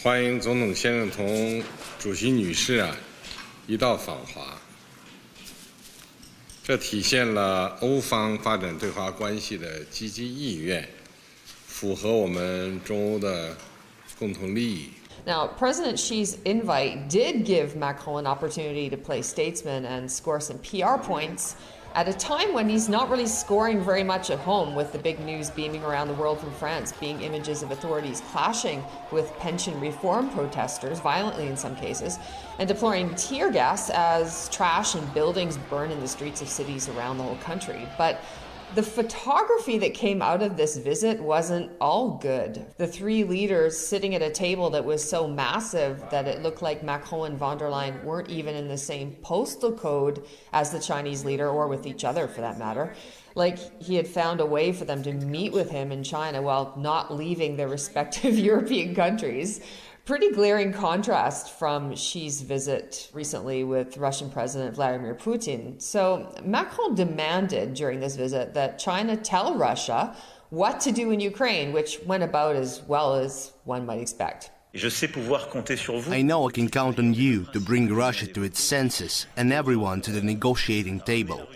欢迎总统先生同主席女士一道访华。这体现了欧方发展对华关系的积极意愿，符合我们中欧的共同利益。Now, President Xi's invite did give Macron an opportunity to play statesman and score some PR points at a time when he's not really scoring very much at home, with the big news beaming around the world from France being images of authorities clashing with pension reform protesters, violently in some cases, and deploying tear gas as trash and buildings burn in the streets of cities around the whole country. But the photography that came out of this visit wasn't all good. The three leaders sitting at a table that was so massive that it looked like Macron and von der Leyen weren't even in the same postal code as the Chinese leader, or with each other for that matter. Like he had found a way for them to meet with him in China while not leaving their respective European countries. Pretty glaring contrast from Xi's visit recently with Russian President Vladimir Putin. So Macron demanded during this visit that China tell Russia what to do in Ukraine, which went about as well as one might expect. I know I can count on you to bring Russia to its senses and everyone to the negotiating table.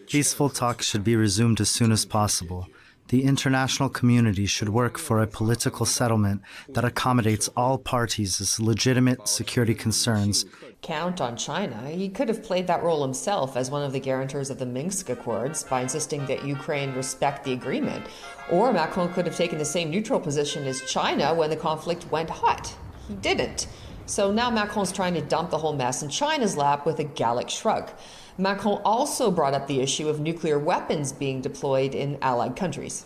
Peaceful talks should be resumed as soon as possible. The international community should work for a political settlement that accommodates all parties' legitimate security concerns. Count on China. He could have played that role himself as one of the guarantors of the Minsk Accords by insisting that Ukraine respect the agreement. Or Macron could have taken the same neutral position as China when the conflict went hot. He didn't. So now Macron's trying to dump the whole mess in China's lap with a Gallic shrug. Macron also brought up the issue of nuclear weapons being deployed in allied countries.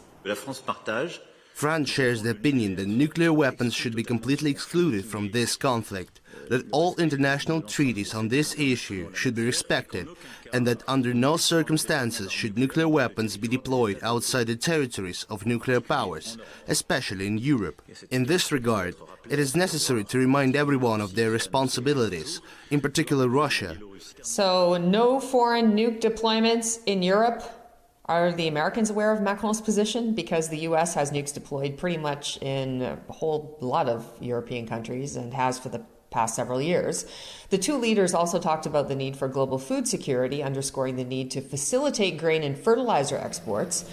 France shares the opinion that nuclear weapons should be completely excluded from this conflict, that all international treaties on this issue should be respected, and that under no circumstances should nuclear weapons be deployed outside the territories of nuclear powers, especially in Europe. In this regard, it is necessary to remind everyone of their responsibilities, in particular Russia. So no foreign nuke deployments in Europe? Are the Americans aware of Macron's position? Because the US has nukes deployed pretty much in a whole lot of European countries and has for the past several years. The two leaders also talked about the need for global food security, underscoring the need to facilitate grain and fertilizer exports.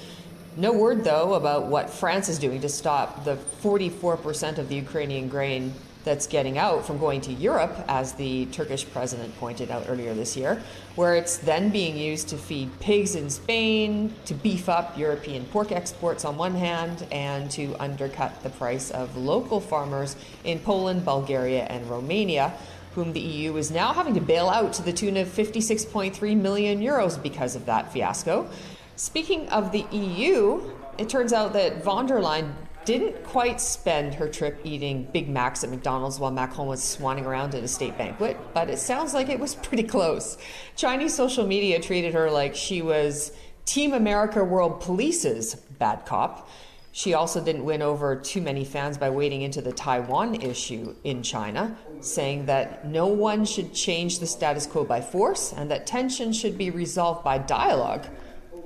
No word, though, about what France is doing to stop the 44% of the Ukrainian grain that's getting out from going to Europe, as the Turkish president pointed out earlier this year, where it's then being used to feed pigs in Spain, to beef up European pork exports on one hand, and to undercut the price of local farmers in Poland, Bulgaria, and Romania, whom the EU is now having to bail out to the tune of 56.3 million euros because of that fiasco. Speaking of the EU, it turns out that von der Leyen didn't quite spend her trip eating Big Macs at McDonald's while Macron was swanning around at a state banquet, but it sounds like it was pretty close. Chinese social media treated her like she was Team America World Police's bad cop. She also didn't win over too many fans by wading into the Taiwan issue in China, saying that no one should change the status quo by force and that tension should be resolved by dialogue.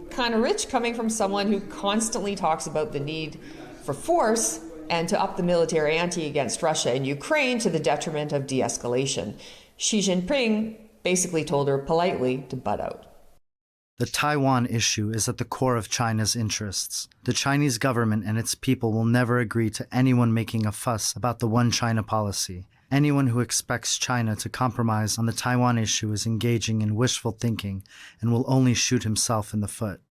Kind of rich coming from someone who constantly talks about the need for force and to up the military ante against Russia and Ukraine to the detriment of de-escalation. Xi Jinping basically told her politely to butt out. The Taiwan issue is at the core of China's interests. The Chinese government and its people will never agree to anyone making a fuss about the One China policy. Anyone who expects China to compromise on the Taiwan issue is engaging in wishful thinking and will only shoot himself in the foot.